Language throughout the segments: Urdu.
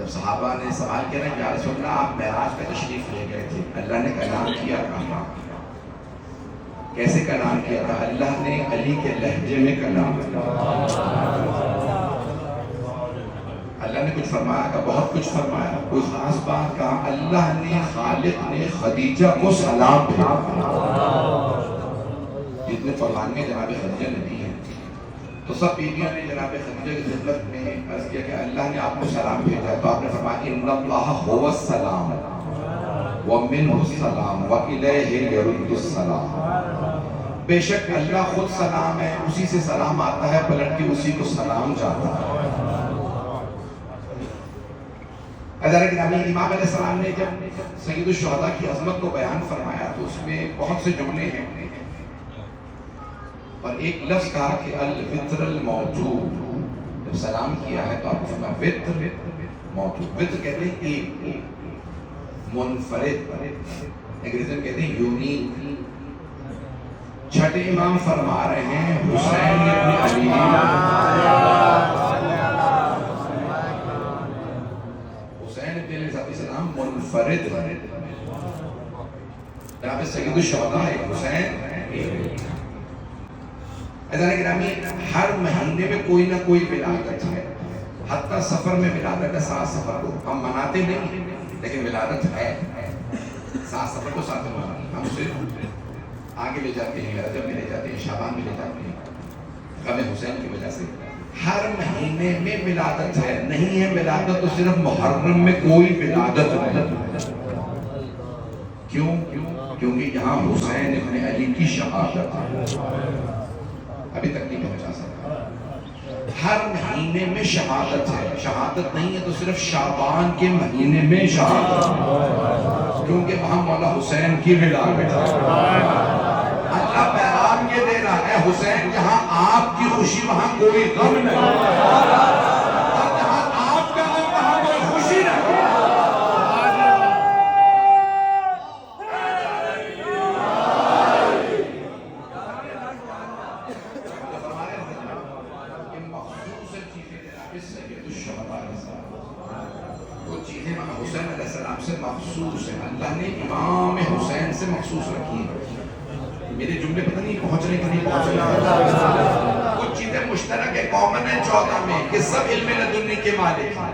جب صحابہ نے سوال کیا نا یا رسول اللہ آپ معراج پہ تشریف لے گئے تھے، اللہ نے کلام کیا کہاں؟ کیسے کلام کیا تھا؟ اللہ نے علی کے لہجے میں کلام کیا۔ اللہ نے کچھ فرمایا کہ بہت کچھ فرمایا، کوئی خاص بات کہا؟ اللہ نے خالق نے خدیجہ کو سلام بھیجا۔ جتنے فرمان میں جناب خدیجہ نبی ہیں تو سب بیویوں نے جناب خدیجہ کی خدمت میں عرض کیا کہ اللہ نے آپ کو سلام بھیجا، تو آپ نے فرمایا ان اللہ هو السلام ومنہ السلام والیہ یرد السلام۔ بے شک اللہ خود سلام ہے، اسی سے سلام آتا ہے، پلٹ کے اسی کو سلام جاتا ہے۔ حضرت گرامی امام علیہ السلام نے جب سید الشہداء کی عظمت کو بیان فرمایا تو اس میں بہت سے جملے ہیں، اور ایک لفظ کہا کہ الوتر الموجود۔ جب سلام کیا ہے تو آپ کو فرمایا وتر موجود۔ وتر کہتے ہیں ایک، منفرد، انگریزی میں کہتے ہیں یونیک۔ چھٹے امام فرما رہے ہیں حسین ابن علی، حسین ابن علیہ السلام منفرد، جناب سید الشہداء حسین۔ گرامی ہر مہینے میں کوئی نہ کوئی ولادت ہے، حتیٰ سفر میں ولادت ہے۔ 7 سفر کو ہم مناتے نہیں لیکن ولادت ہے، 7 سفر کو ساتھ میں مناتے، ہم اسے آگے لے جاتے ہیں، رجب میں لے جاتے ہیں، شعبان میں لے جاتے ہیں، غم حسین کی وجہ سے۔ ہر مہینے میں ولادت ہے، نہیں ہے ولادت تو صرف محرم میں کوئی ولادت نہیں۔ کیوں؟ کیونکہ یہاں حسین ابن علی کی شہادت ہے، ابھی تک نہیں پہنچا سکتا۔ ہر مہینے میں شہادت ہے، شہادت نہیں ہے تو صرف شعبان کے مہینے میں شہادت ہے، کیونکہ وہاں مولا حسین کی ولادت ہے۔ اللہ پیغام یہ دے رہا ہے حسین جہاں آپ کی خوشی وہاں کوئی غم نہیں، اور جہاں آپ کا غم وہاں کوئی خوشی نہیں۔ حسین علیہ السلام سے مخصوص ہے، اللہ نے امام حسین سے مخصوص رکھی ہے۔ میرے جملے پتہ نہیں پہنچ رہے کہ نہیں پہنچ رہے؟ کچھ چیزیں مشترک ہے، کامن ہے 14 میں، کہ سب علم لدنی کے مالک ہیں،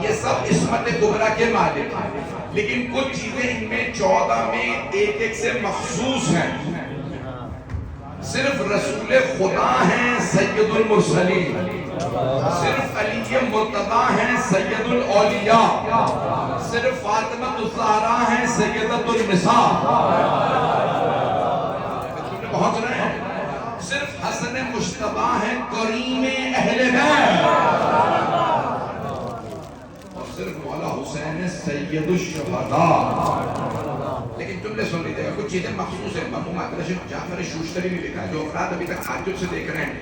یہ سب عصمت کبریٰ کے مالک ہیں، لیکن کچھ چیزیں ان میں 14 میں ایک ایک سے مخصوص ہیں۔ صرف رسول خدا ہیں سید المرسلین، صرف علی مرتضیٰ ہیں سید الاولیاء، صرف فاطمہ الزہرا ہیں سیدۃ النساء، پہنچ رہے ہیں؟ صرف حسن مجتبیٰ ہیں کریم اہل بیت، اور صرف مولا حسین سید الشہداء۔ لیکن جملے سن لیجیے گا، کچھ چیزیں مخصوص ہیں۔ مرحوم جعفر شوشتری نے لکھا ہے، جو افراد ابھی تک تعجب سے دیکھ رہے ہیں،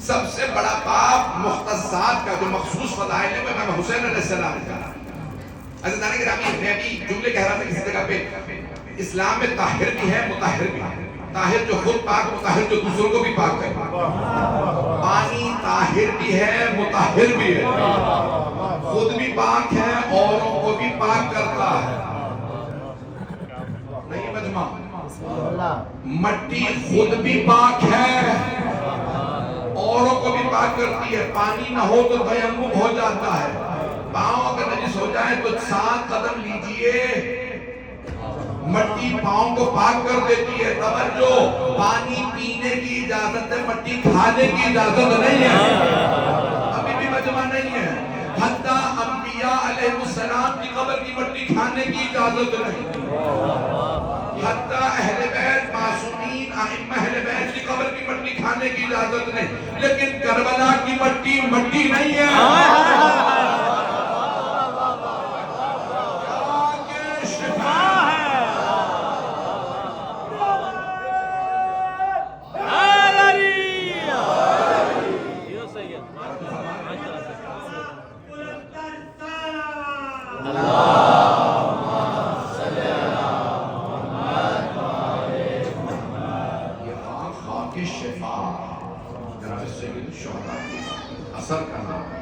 سب سے بڑا باب مختصات کا جو مخصوص فضائل ہے وہ امام حسین علیہ السلام کا۔ عزیزان گرامی، میں ابھی جملے کہہ رہا تھا کسی جگہ پہ، اسلام میں طاہر بھی ہے مطہر بھی ہے۔ طاہر جو خود پاک، مطہر جو دوسروں کو بھی پاک کرے۔ پانی طاہر بھی ہے مطہر بھی ہے، خود بھی پاک ہے اوروں کو بھی پاک کرتا ہے۔ نہیں مجمع، مٹی خود بھی پاک ہے اوروں کو بھی پاک کرتی ہے۔ پانی نہ ہو تو تیمم ہو جاتا ہے، پاؤں اگر نجس ہو جائے تو 7 قدم لیجئے، مٹی پاؤں کو پاک کر دیتی ہے۔ توجہ، پانی پینے کی اجازت ہے، مٹی کھانے کی اجازت نہیں ہے، ابھی بھی مجمع نہیں ہے۔ حتیٰ انبیاء علیہ السلام کی قبر کی مٹی کھانے کی اجازت نہیں، حتیٰ اہل بیت معصومین ائمہ اہل بیت کی قبر کی مٹی کھانے کی اجازت نہیں، لیکن کربلا کی مٹی مٹی نہیں ہے۔ اثر کا نام ہے،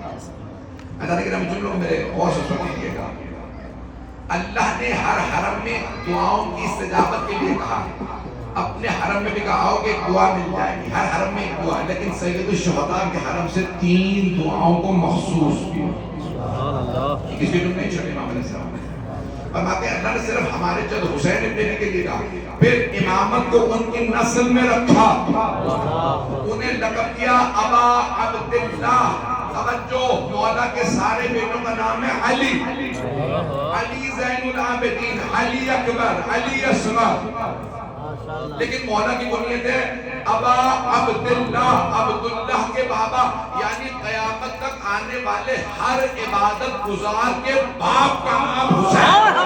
اللہ کے نام جملوں میرے غور سے سنیے گا. اللہ نے ہر حرم میں دعاؤں کی استجابت کے لیے کہا ہے. اپنے حرم میں بھی کہا ہو کہ دعا مل جائے گی. ہر حرم میں ایک دعا ہے, لیکن سید الشہداء کے حرم سے 3 دعاؤں کو مخصوص کیا. کسی نے نہیں چھوڑے امام علیہ السلام نے. فرماتے ہیں اللہ نے صرف ہمارے جد حسین ابن کے لیے کہا, پھر امامت کو ان کی نسل میں رکھا, انہیں لقب دیا ابا عبداللہ. توجہ, مولا کے سارے بیٹوں کا نام ہے علی. علی زین العابدین, علی اکبر, علی اصغر, لیکن مولا کی بنیاد ہے ابا عبداللہ, عبداللہ کے بابا. یعنی قیامت تک آنے والے ہر عبادت گزار کے باپ کا نام حسین.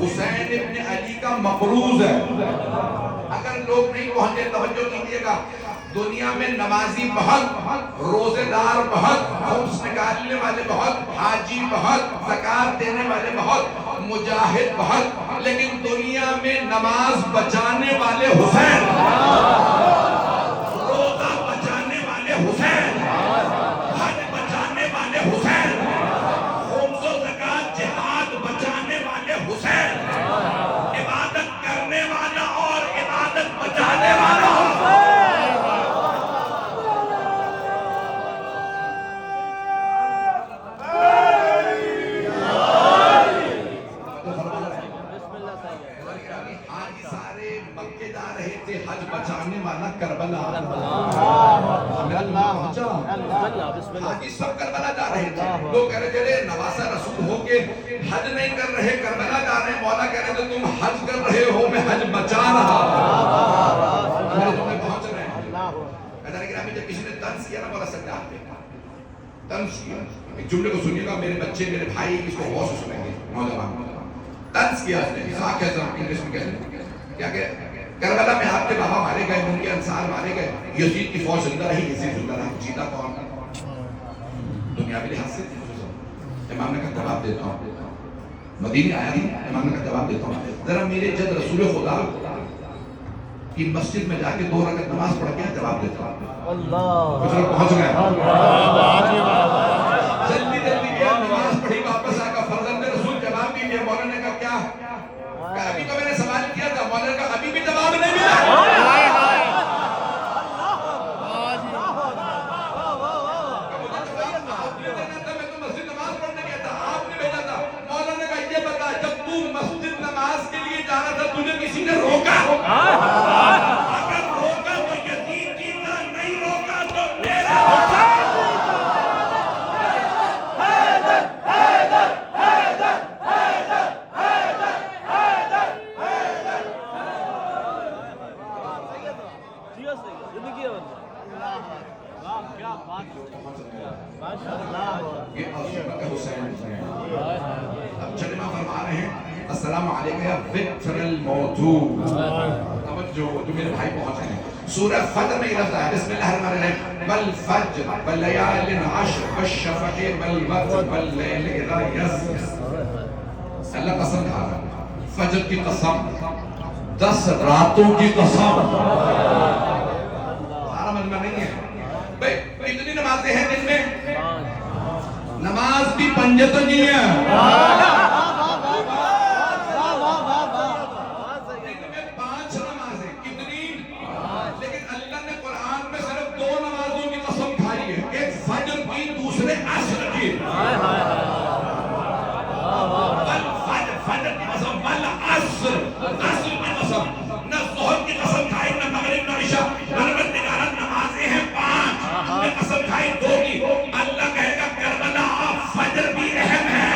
حسین ابن علی کا مقروض ہے. اگر لوگ نہیں پہنچے, توجہ کیجئے گا, دنیا میں نمازی بہت, روزے دار بہت, خمس نکالنے والے بہت, حاجی بہت, زکات دینے والے بہت, مجاہد بہت, لیکن دنیا میں نماز بچانے والے حسین, روزہ بچانے والے حسین, حج بچانے والے حسین, خمس و زکات جہاد بچانے والے حسین, عبادت کرنے والا اور عبادت بچانے والا حسین. حج بچانے والا کربلا, حاجی سب کربلا جا رہے تھے. لوگ کہہ رہے تھے نواسہ رسول ہو کے حج نہیں کر رہے, کربلا جا رہے ہیں. مولا کہہ رہے تھے تم حج کر رہے ہو, میں حج بچا رہا ہوں, تمہیں پہنچ رہے ہیں. جب کسی نے طنز کیا نا مولا سجاد نے طنز کیا, ایک جملے کو سنیے گا میرے بچے, میرے بھائی, اس کو غور سے سنیں گے. نوجوان طنز کیا اس نے, انگلش میں کہتے ہیں کیا کہ کربلا میں آپ کے بابا مارے گئے, ان کے انصار مارے گئے, یزید کی فوج زندہ رہی, یزید زندہ رہا, جیتا کون؟ دنیاوی لحاظ سے. امام نے کہا جواب دیتا ہوں, مدینے آیا تھا, امام نے کہا جواب دیتا ہوں, ذرا میرے جد رسول خدا کی مسجد میں جا کے 2 رکعت نماز پڑھ کے جواب دیتا ہوں. کچھ لوگ پہنچ گئے, جلدی جلدی گیا, نماز پڑھی, واپس آ کر فرزند رسول جواب بھی دیا. مولانا نے کہا کیا؟ کہ ابھی تو میں نے سوال کیا تھا. مولانا کا ابھی بھی جواب نہیں ملا. آپ نے دینا تھا, میں تو مسجد نماز پڑھنے گیا تھا, آپ نے بھیجا تھا. مولانا کا یہ بتا, جب تو مسجد نماز کے لیے جا رہا تھا, تجھے کسی نے روکا؟ اگر روکا تو یزید جیتا, نہیں روکا تو میرا حسین. اب چلمہ فرما رہے ہیں السلام علیکم یا وتر الموتور. توجہ, جو میرے بھائی پہنچ رہے ہیں. سورہ فجر میں یہ لفظ ہے, بسم اللہ الرحمن الرحیم, والفجر واللیال عشر والشفع والوتر واللیل اذا یسر. اللہ قسم کھا رہا ہے, فجر کی قسم, 10 راتوں کی قسم. سارا مجمع نہیں ہے بھئی, اتنی نمازیں ہیں دن میں, نماز بھی پنجت نہیں ہے. دن میں 5 نمازیں, کتنی؟ لیکن اللہ نے قرآن میں صرف 2 نمازوں کی قسم کھائی ہے, ایک فجر کی, دوسرے عصر کی. فجر کی قسم, والعصر, عصر کی قسم. نہ ظہر کی قسم کھائی, نہ مغرب, نہ عشاء. پروردگار نمازیں ہیں 5, نے قسم کھائی 2 کی. اللہ کہے گا کربلا فجر بھی اہم ہے.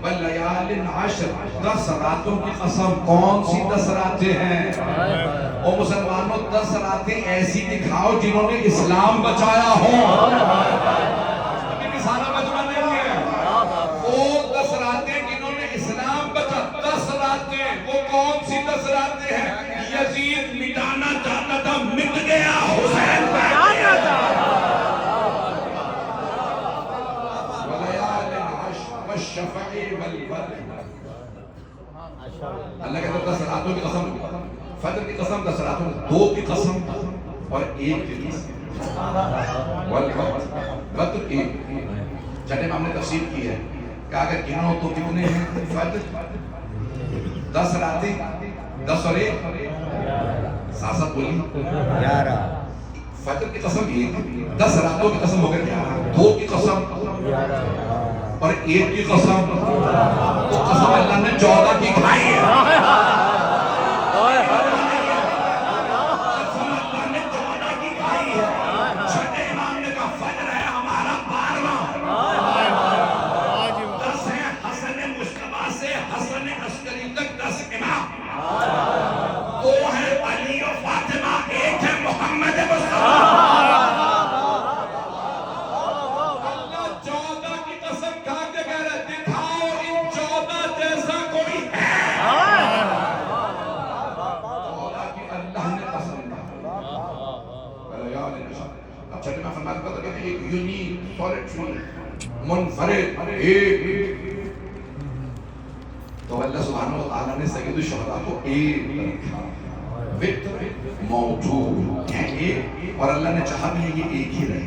وَاللَّيَالٍ عَشْرٍ 10 راتوں کی قسم. کون سی 10 راتیں ہیں؟ او مسلمانوں 10 راتیں ایسی دکھاؤ جنہوں نے اسلام بچایا ہو. ابھی سارا مجمع نہیں ہے. وہ 10 راتیں جنہوں نے اسلام بچا. 10 راتیں وہ کون سی 10 راتیں ہیں؟ یزید مٹانا چاہتا تھا، مٹ گیا. حسین بچانا تھا. اللہ کہتا ہے 10 راتوں کی قسم. فجر کی قسم 10 راتوں، 2 کی قسم اور 1 کی قسم. بدر 1. چٹے میں ہم نے تفسیر کی ہے کہ اگر گنو تو کتنے ہیں؟ فجر 10 راتیں 10 اور 1 ساسا بولی 11. فجر کی قسم 1، 10 راتوں کی قسم ہو گئی 11، 2 کی قسم اور 1 کی قسم. تو قسم اللہ نے 14 کی کھائی ہے. قسم اللہ نے 14 کی کھائی ہے. چھٹے امام نے کہا فجر ہے ہمارا 12واں. 10 ہے حسن مصطفیٰ سے حسن عسکری تک 10 امام. 2 ہے علی و فاطمہ، 1 ہے محمد مصطفیٰ. یونیک سولیٹری منفرد ایک. تو اللہ سبحانہ وتعالیٰ نے سید الشہداء کو ایک رکھا. وتر موجود ہے ایک، اور اللہ نے چاہا بھی یہ ایک ہی رہے.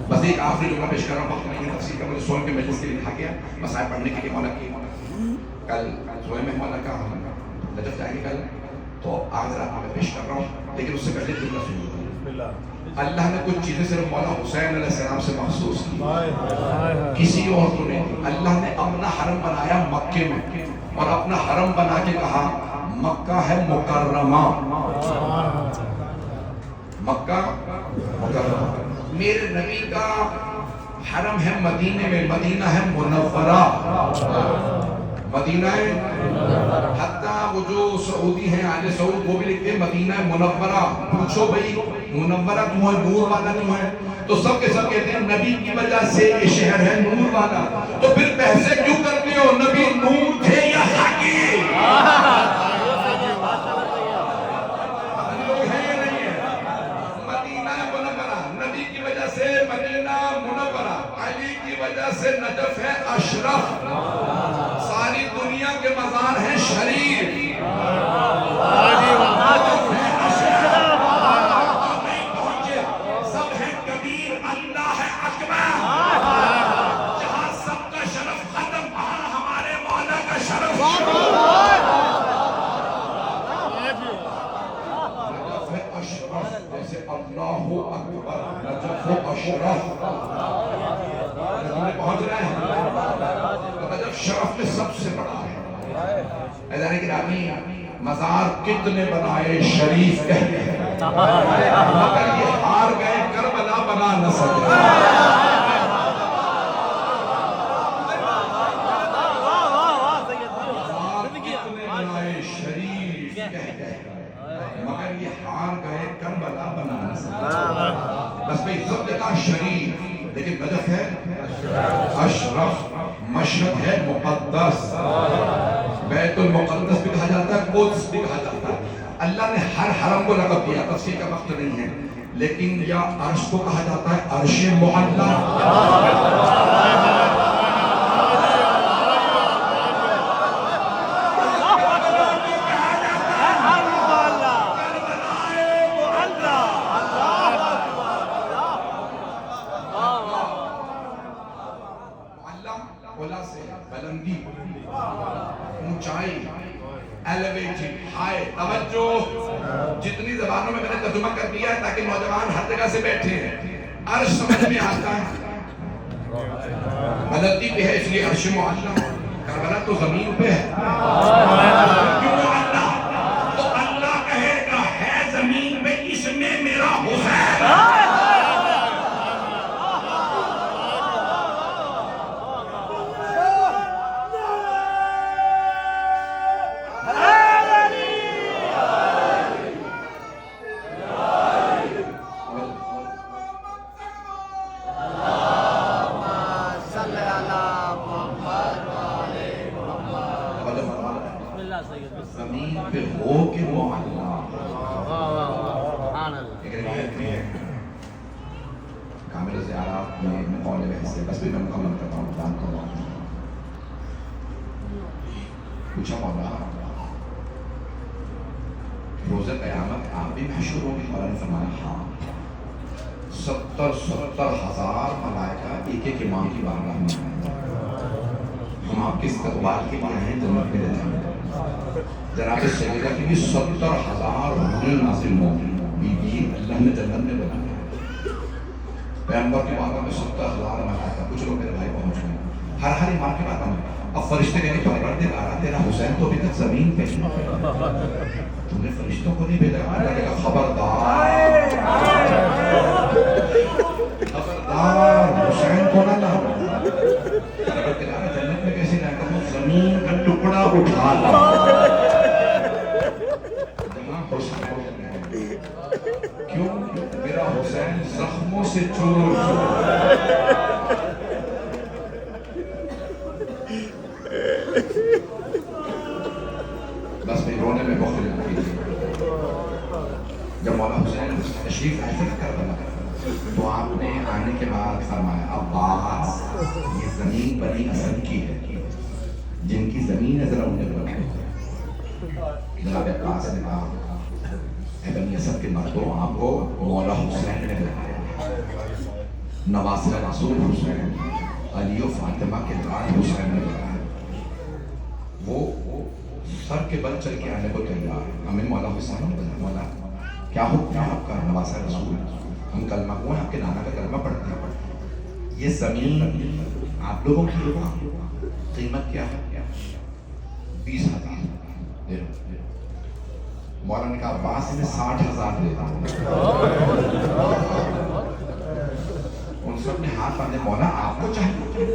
بس ایک آخری جملہ پیش کر رہا ہوں، وقت نہیں ہے تفسیر کا، مجھے سوئم کے مجلس کے لیے لکھا گیا مسائل پڑھنے کے لیے مولا کی. کل سوئم میں مولا کا نجف جائیں گے کل، تو آج رات میں پیش کر رہا ہوں. لیکن اس سے پہلے جملہ سنیے. اللہ نے کچھ چیزیں صرف مولا حسین علیہ السلام سے مخصوص کی، کسی اور کو نہیں. اللہ نے اپنا حرم بنایا مکے میں، اور اپنا حرم بنا کے کہا مکہ ہے مکرمہ. مکہ مکرمہ. میرے نبی کا حرم ہے مدینے میں، مدینہ ہے منورہ. مدینہ ہے، حتیٰ وہ جو سعودی ہیں آل سعود وہ بھی لکھتے ہیں مدینہ منورہ. پوچھو بھئی منورہ کیوں ہے، نور والا کیوں ہے؟ تو سب کے سب کہتے ہیں نبی کی وجہ سے یہ شہر ہے نور والا. تو پھر بحثیں کیوں کرتے ہو؟ نبی نور تھے یا حقی؟ لوگ ہیں یا نہیں ہے؟ مدینہ منورہ، نبی کی وجہ سے مدینہ منورہ، علی کی وجہ سے نجف ہے اشرف. ساری دنیا کے مزار ہیں شریف. سب ہے کبیر، اللہ ہے اکبر. جہاں سب کا شرف ختم، وہاں ہمارے مولا کا شرف نجف ہے اشرف. جیسے اللہ اکبر نجف ہے اشرف. پہنچ رہے ہیں. نجف شرف میں سب سے بڑا ہے. ایدانی گرامی مزار کتنے بنائے شریف کہتے ہیں، مگر یہ ہار گئے کربلا بنا نہ سکے. مزار کتنے بنائے شریف کہتے ہیں، مگر یہ ہار گئے کربلا بنا نہ سکے. بس بھئی سب جگہ شریف، لیکن نجف ہے اشرف. مشہد ہے مقدس، بیت المقدس بھی کہا جاتا ہے، قدس بھی کہا جاتا ہے. اللہ نے ہر حرم کو لقب دیا، تفسیر کا وقت نہیں ہے، لیکن یا عرش کو کہا جاتا ہے عرش معلی. بلندی، اونچائی، ایلیویٹڈ، ہائی. توجہ، جتنی زبانوں میں نے ترجمہ کر دیا ہے تاکہ نوجوان ہر جگہ سے بیٹھے ہیں. عرش سمجھ میں آتا ہے، بلندی پہ ہے اس لیے عرش معلی. کربلا تو زمین پہ ہے. کیوں اللہ؟ تو اللہ کہے گا ہے زمین میں، اس میں میرا حسین. زمین پہ ہو کے معلّا کامل زیارات میں مقول بحث ہے، بس بھی میں مکمل کرتا ہوں بات کو. پوچھا مولا روز قیامت آپ بھی محشور ہوں گے؟ مولا نے فرمایا ہاں. 70,000 ملائکہ ایک ایک امام کی بارگاہ میں آئے. ہم آپ کے استقبال کے لیے ہیں جنت میں رہتے ہیں. جناب سیدہ کی بھی 70,000 حور نازل ہوں بی اللہ نے جنت میں بنایا. پیغمبر کی بارگاہ میں 70,000 ملائکہ. کچھ لوگ میرے بھائی پہنچ گئے ہر امام کی بارگاہ میں. اب فرشتے کہتے پروردگار تیرا حسین تو ابھی تک زمین پہ ہے، تم نے فرشتوں کو نہیں بھیجا. اللہ کہا خبردار حسین کو نہ لاؤ. پروردگار جنت میں کیسے جائے گا؟ وہ زمین کا ٹکڑا اٹھا لا جہاں حسین. کیوں؟ میرا حسین زخموں سے چور بس میں رونے میں مختلف کی تھی. جب مولا حسین تشریف آئے کربلا تو آپ نے آنے کے بعد فرمایا عباس یہ زمین بنی اسد کی ہے، جن کی زمین ہے ذرا انہیں بناؤ. جناب عباس نے کہا اے بنی اسد کے مردوں آپ کو مولا حسین نے بنایا، نواصل رسول حسین، علی و فاطمہ کے لال حسین نے بنایا. وہ سر کے بل چل کے آنے کو تیار. ہمیں مولا حسین نے بنایا. مولا کیا حکم ہے آپ کا نواسہ رسول؟ ہم کلمہ کو ہیں، آپ کے نانا کا کلمہ پڑھتے ہیں. یہ زمین آپ لوگوں کی قیمت کیا ہے؟ 20,000 دے دو. مولا نے کہا عباس میں 60,000 دیتا ہوں. ان سب نے ہاتھ باندھے. مولا آپ کو چاہیے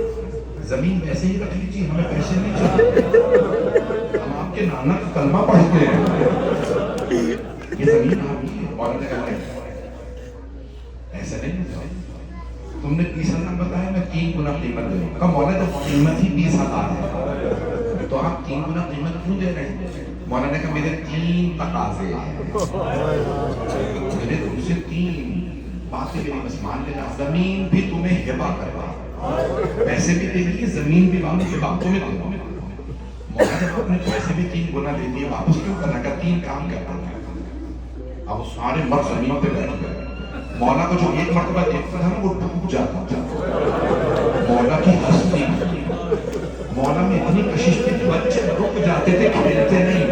زمین ویسے ہی رکھ لیجیے، ہمیں پیسے نہیں چاہیے، ہم آپ کے نانا کا کلمہ پڑھتے ہیں، یہ زمین آپ کی ہے. مولا نے کہا ایسا نہیں ہے، تم نے 20,000 بتایا، میں 3 گنا قیمت دے دوں گا. مولا جب قیمت ہی 20,000 ہے تو آپ 3 گنا قیمت کیوں دے رہے ہیں؟ مولا نے کہا میرے 3 تقاضے ہیں، میرے تم سے 3 باتیں میری بس مان لینا. زمین بھی تمہیں ہبا کروا، پیسے بھی دے دیے، زمین بھی مانگو کہ باپ تمہیں دے دو. مولا جب اپنے پیسے بھی 3 گنا دے دیے واپس کیوں کرنا؟ کہ 3 کام کرتا ہے. اب وہ سارے مرد زمین پہ بیٹھ گئے. مولا کو جو ایک مرتبہ دیکھتا تھا وہ ڈوب جاتا تھا. مولا کی ہستی، مولا میں اتنی کشش تھی کہ بچے رک جاتے تھے، کھیلتے نہیں،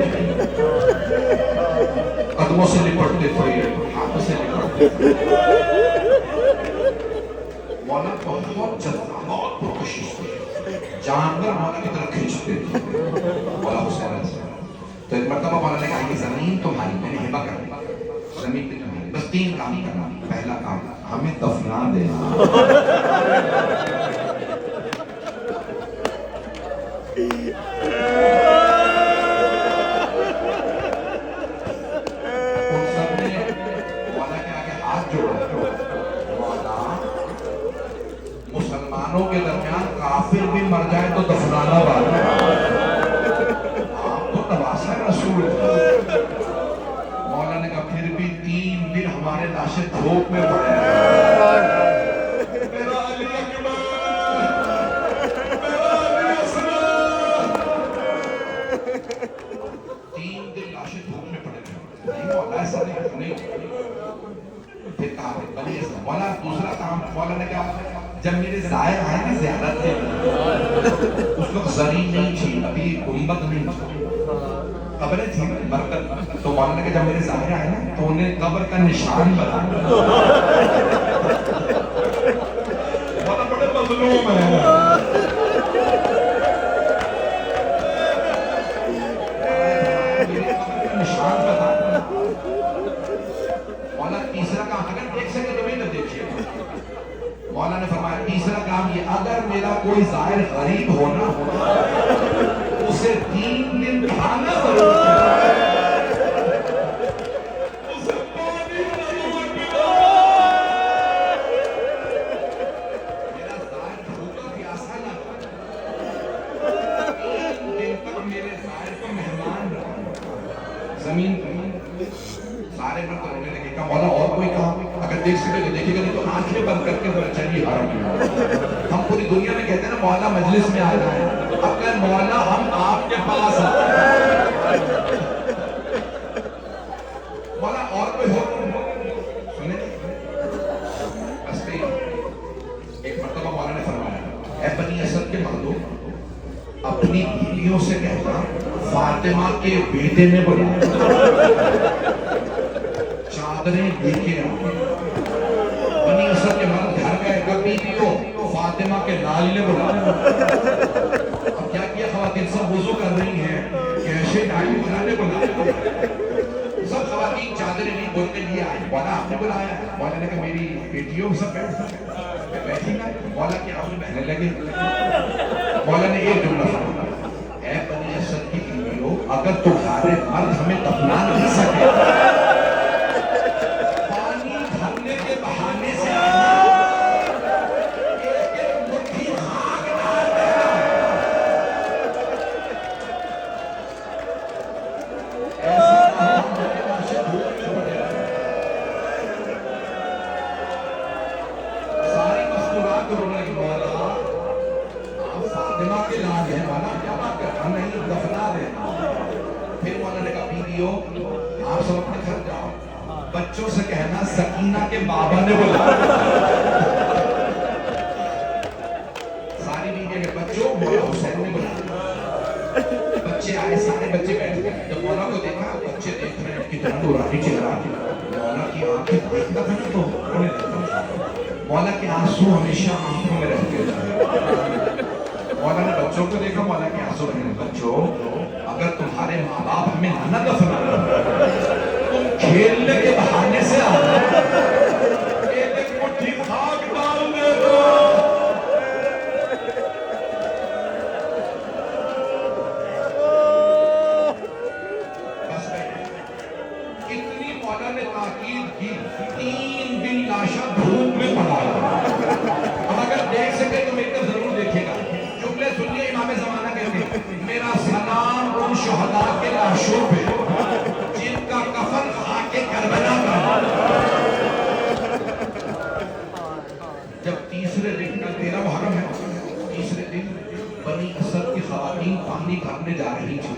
قدموں سے لپٹتے تھے، ہاتھوں سے لپٹتے تھے. مولا بہت جذبہ، بہت پرکشش تھے، جانور مولا کی طرف کھینچتے تھے. مولا حسین تو ایک مرتبہ مولا نے کہا کہ زمین تمہاری، میں نے ہبا کر دی، زمین بھی تمہاری، بس 3 کام کرنا. پہلا کام ہمیں دفنا دینا. ان سب نے مولا کے آگے ہاتھ جوڑا. مولا مسلمانوں کے درمیان کافر بھی مر جائے تو دفنانا والا، آپ تو نواسہ رسول. مولا نے کہا پھر بھی 3 دن ہمارے لاشیں دھوپ میں پڑے. میرا علی اکبر، میرا علی اصغر. 3 دن لاشیں دھوپ میں پڑے. نہیں مولا ایسا نہیں. پھر کہا بلی اصغر. مولا دوسرا کام مولا نے کہا جب میرے زائر آئے نا زیارت کے اس وقت زمین نہیں تھی، ابھی گنبد نہیں تھی، قبریں تھی برکت. تو مولا نے کہا جب میرے زائر آئے نا تو انہیں قبر کا نشان بتایا. مولا بڑے مظلوم ہیں. نشان بتایا. مولا تیسرا کام اگر دیکھ سکے تو بھی نہ دیکھیے. مولا نے فرمایا تیسرا کام یہ اگر میرا کوئی زائر غریب ہونا اسے 3 دن کھانا ضرور ہے. اسے پانی ضرور پلانا. زمین سارے مرد رونے لگے کہا مولا اور کوئی کام اگر دیکھ سکے تو دیکھے گا نہیں تو آنکھیں بند کر کے چلیے حرم ہم پوری دنیا میں کہتے ہیں نا مولا مجلس میں آ جائیں اب کہ مولا ہم آپ کے پاس آئے مولا اور کوئی حکم سنیں ایک مرتبہ مولا نے فرمایا اے بنی اسد کے مردوں اپنی بیویوں سے کہتا فاطمہ کے بیٹے نے بلایا چادریں لے کے آئے بنی اسد کے مرد گھر گئے کبھی بیویوں فاطمہ کے لال نے بلایا اب کیا کیا خواتین سب وضو کر رہی ہیں کیسے ڈائی بلانے بلایا سب خواتین چادریں نہیں بولنے لیے آئے مولا آپ نے بلایا مولا نے کہا میری بیٹیوں سب بیٹھی نا مولا کی آنسو بہنے لگے مولا نے ایک جملہ فرمایا اے بنی اسد کی بیویوں اگر تمہارے مرد ہمیں دفنا نہیں سکے پانی بھرنے کے بہانے سے ایک ایک مٹھی خاک ڈال دینا ساری مستورات رونے لگی مولا فاطمہ کے لال ہے مولا کیا بات کرتا نہیں دفنا دینا پھر مولا نے کہا بیویوں آپ سب اپنے گھر جاؤ بچوں سے کہنا سکینہ کے بابا نے بلایا ساری بیویوں کے بچوں مولا حسین نے بلایا بچے آئے سارے بچے بیٹھ گئے جب مولا کو دیکھا بچے دیکھ رہے ہیں کتنا نورانی چہرہ مولا کی آنکھیں دیکھتا تھا نا تو انہیں دیکھتا مولا کے آنسو ہمیشہ آنکھوں میں رہتے ہیں مولا نے بچوں کو دیکھا مولا کے آنسو رہنے بچوں اگر تمہارے ماں باپ ہمیں نہ دفنا تم کھیلنے کے بہانے سے آنا ایک ایک مٹھی خاک ڈال دے دو بس اتنی مولا نے تاکید کی 3 دن لاشا دھوپ میں پڑا اب اگر دیکھ سکے تو میرے کو ضرور دیکھے گا جملے سنیے امام زمانہ کہتے ہیں میرا سلام ان شہداء کے لاشوں پہ جن کا کفن خاک کربلا کا جب تیسرے دن کا 13 محرم ہے تیسرے دن بنی اسد کی خواتین پانی بھرنے جا رہی تھی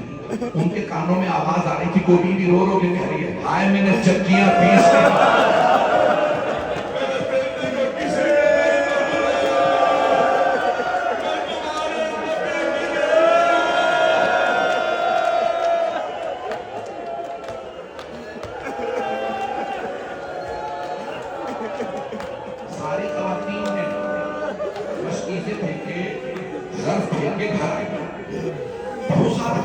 ان کے کانوں میں آواز آ رہی تھی کوئی بھی رو رو کے کہہ رہی ہے ہائے میں نے چکیاں پیس کے ساری خواتین نے مشکیزیں پھینکے ظرف پھینکے گھر آئے بہت سارا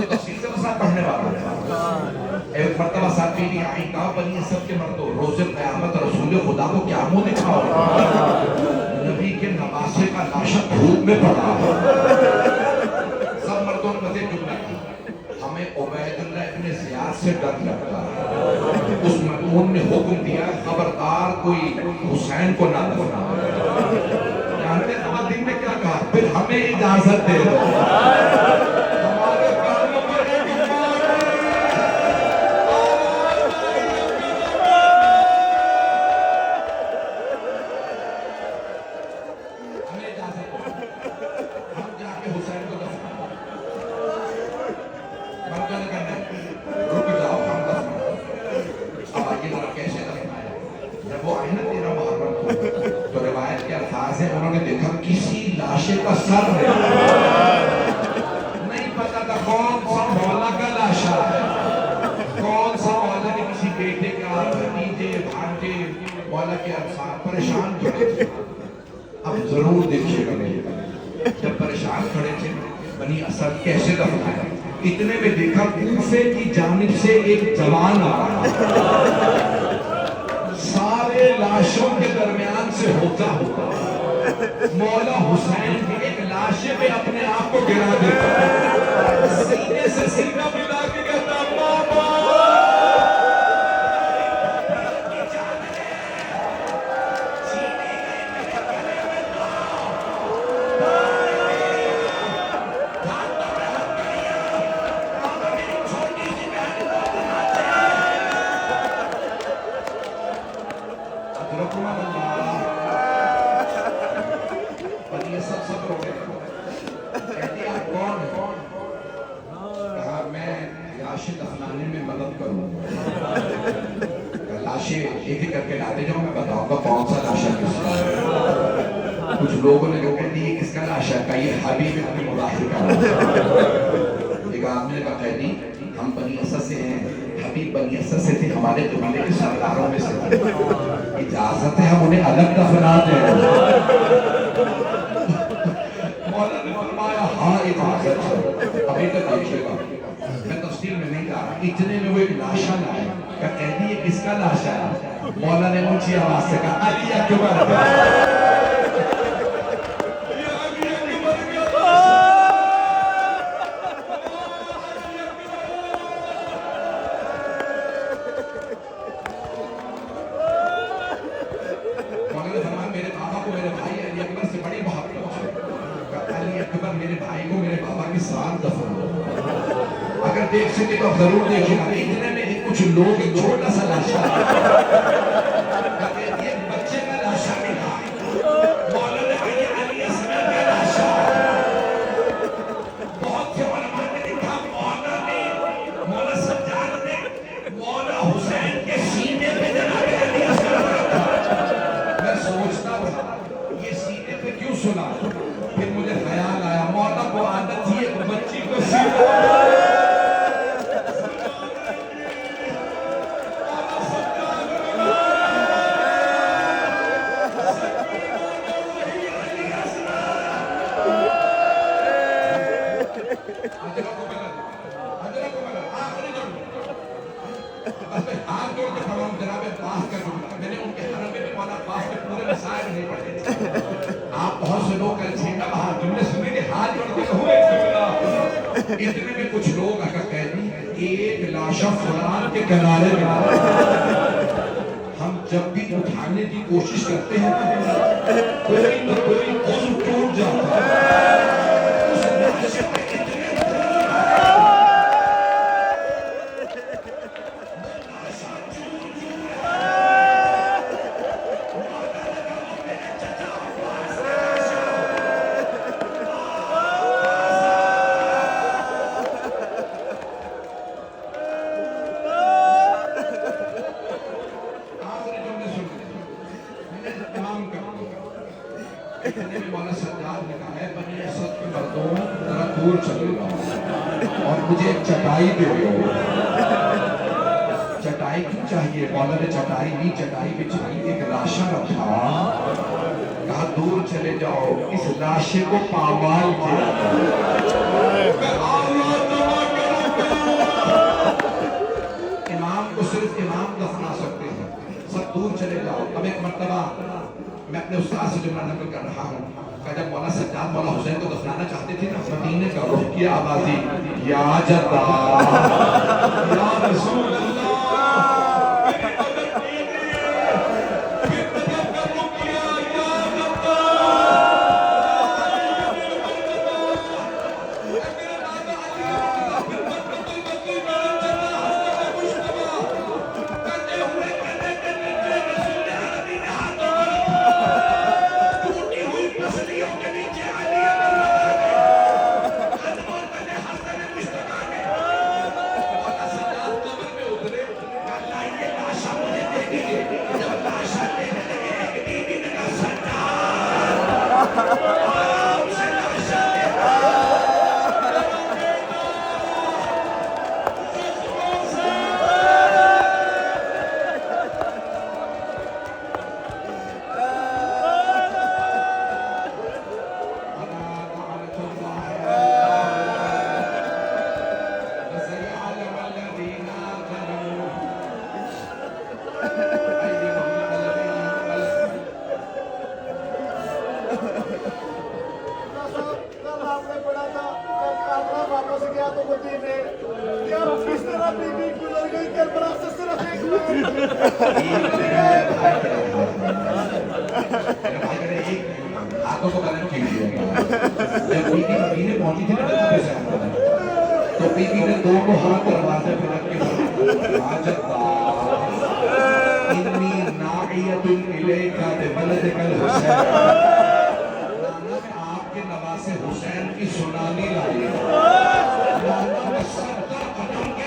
تفصیل سے مسئلہ پڑھنے والا تھا ایک مرتبہ ساتھ بیوی آئی کہا بنی اسد کے مردوں روز قیامت رسول خدا کو کیا منہ دکھاؤ نبی کے نواسے کا لاشا دھوپ میں پڑا سب مردوں نے مزے جملہ کی ہمیں عبید اللہ ابن زیاد سے ڈر لگتا ہے اس مردوں نے حکم دیا خبردار کوئی حسین کو نہ دفنا جانتے ہیں خواتین نے کیا کہا پھر ہمیں اجازت دے دو ہمارے کانوں پر ایک ہمیں اجازت دو ہم جا کے حسین کو دفنا مردوں نے کہا رک جاؤ ہم دفنا اب آگے ذرا کیسے دفنایا جب وہ آئے نا 13 محرم کو تو روایت کے الفاظ ہیں انہوں نے دیکھا کسی لاشے کا سر نہیں پتا تھا کون سا مولا کا لاشا ہے کون سا مولا کے کسی بیٹے کا بھتیجے بھانجے مولا کے انصار پریشان کھڑے تھے اب ضرور دیکھیے گا جب پریشان کھڑے تھے بنی اسد کیسے دفنایا اتنے میں دیکھا کوفے کی جانب سے ایک جوان آ رہا سارے لاشوں کے درمیان سے ہوتا ہوتا مولا حسین کی ایک لاشے پہ اپنے آپ کو گرا دیتا سینے سے سینہ ملا کے کہتا بابا لاشیں ایک ایک کر کے لاتے جاؤ، میں بتاؤں گا کون سا لاشا کس کا ہے۔ کچھ لوگوں نے جو کہتی ہے کس کا لاشا کا، یہ حبیب ابن مظاہر کا لاشا۔ ایک آدمی نے کہا قیدی ہم بنی اسد سے ہیں، حبیب بنی اسد سے تھے، ہمارے قبیلے کے سرداروں میں سے تھے، اجازت ہے ہم انہیں الگ دفنا دیں؟ مولا نے فرمایا ہاں اجازت ہے۔ ابھی تک دیکھیے گا، میں تفصیل میں نہیں جا رہا، اتنے میں وہ ایک لاشا لائے کہ قیدی یہ کس کا لاشا ہے؟ مولا نے اونچی آواز سے کہا علی اکبر۔ میرے بھائی کو میرے بابا کے ساتھ دفن ہو، اگر دیکھ سکے تو ضرور دیکھیں گا۔ اتنے میں کچھ لوگ ایک چھوٹا سا لاشا ایک بچے کا لاشا ملا، مولا نے کہا علی اصغر کا لاشا۔ بہت سے علماء نے لکھا مولا سجاد نے مولا حسین کے سینے پہ جناب علی اصغر کو رکھا۔ میں سوچتا ہوں یہ سینے پہ کیوں سنا؟ پھر مجھے خیال آیا مولا کو عادت تھی ایک بچی کو سینے آپ بہت سے لوگ جملے سنے کہ ہاتھ جوڑ کے ہوئے اتنے میں کچھ لوگ اگر قیدی ایک لاشا فلان کے کنارے میں، ہم جب بھی اٹھانے کی کوشش کرتے ہیں کوئی نہ کوئی عضو ٹوٹ جاتا ہے، اس لاشے پہ اتنے مولا سجاد نے کہا ہے بنی اسد کے مردوں ذرا دور چلے جاؤ اور مجھے ایک چٹائی دے دو۔ چٹائی کیوں چاہیے؟ مولا نے چٹائی نہیں، چٹائی بچھائی، ایک لاشا رکھا، کہا دور چلے جاؤ اس لاشے کو پامال کیا۔ امام کو صرف امام دفنا سکتے ہیں، سب دور چلے جاؤ۔ اب ایک مرتبہ میں اپنے استاد سے جملہ نقل کر رہا ہوں کہ جب مولا سجاد مولا حسین کو دفنانا چاہتے تھے نا، مدینے کا رخ کیا، آوازی یا جدا یا رسول اللہ ہاتھوں کو قلم کھینچ دیا گیا۔ جب بی بی مدینے پہنچی تھی نا جلدی سے آتا ہے تو بی بی نے دونوں ہاتھ دروازے پہ رکھ کے حاجت انی ناعیت الیک ببلدک الحسین، نانا میں آپ کے نواسے حسین کی سنانی لائی ہے، نانا میں 70 قدم کے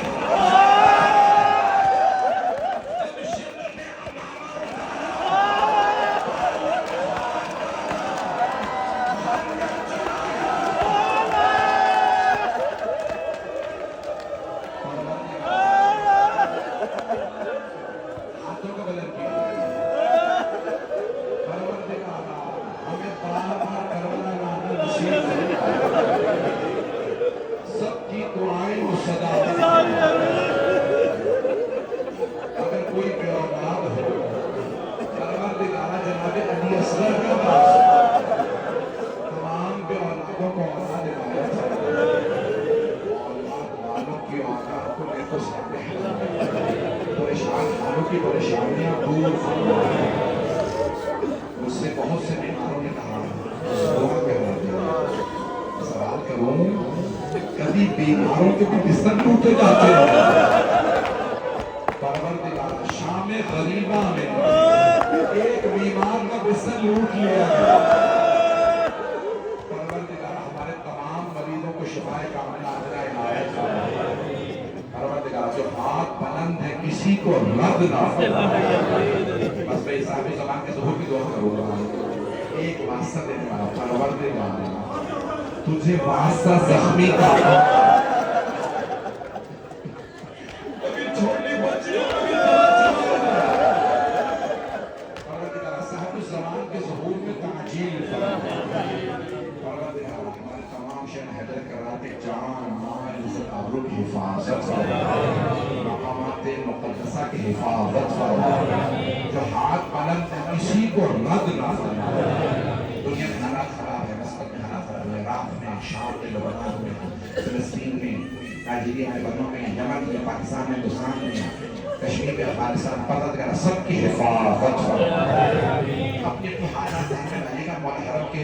پریشانیاں دور فرمائے. مجھ سے بہت سے بیماروں نے کہا دعا کروا دیں. سوال کروں کبھی بیماروں کے بھی بستر ٹوٹے جاتے ہیں؟ پروردگار شام غریبہ میں ایک بیمار کا بستر لوٹ لیا گیا. پروردگار ہمارے تمام مریضوں کو شفائے کاملہ عاجلہ عنایت فرمائے. پروردگار جو ہاتھ بلند ہے کسی کو رد نہ فرمائے. بس میں صاحب زمان کے ظہور کی دعا کروں گا. ایک واسطہ دینے والا پروردگار تجھے واسطہ زخمی کا کبھی چھوٹی بچیوں کبھی پروردگار صاحب زمان کے ظہور میں تعجیل فرمائے. پروردگار ہمارے تمام شہر حیدر کراتے جان مال عزت آبرو کی حفاظت فرمائے. مقامات مقدسہ کی حفاظت فرمائے. جو ہاتھ بلند ہے کسی کو رد نہ فرمائے. دنیا میں حالات خراب ہے, مسقط میں حالات خراب ہے, عراق میں, شام میں, لبنان میں, فلسطین میں, نائجیریا میں, برما میں, یمن میں, پاکستان میں, ہندوستان میں, کشمیر میں, افغانستان, پروردگار سب کی حفاظت فرمائے. اپنے حالات ذہن میں لانے کا مولا حرم کے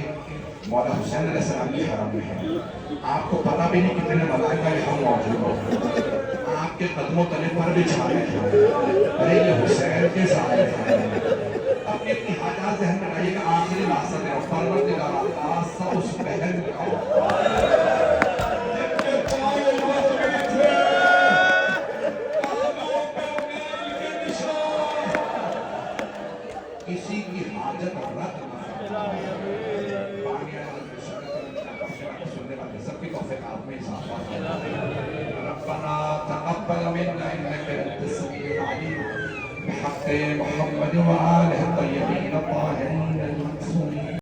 مولا حسین علیہ السلام کے حرم میں ہے. آپ کو پتہ بھی نہیں کتنے ملائکہ یہاں موجود ہو. آپ کے قدموں تلے پر بھی چھالے ہیں. ارے یہ حسین کے سائے ہیں. اپنی حاجات ذہن میں لائیے گا. آخری مقصد ہے پروردگار آسا اس بہن کا کسی کی حاجت رد نہ سننے والے سب کی توفیقات میں اضافہ فرمائے. ربنا تقبل منا انك انت السميع العليم بحق محمد وآله الطيبين الطاهرين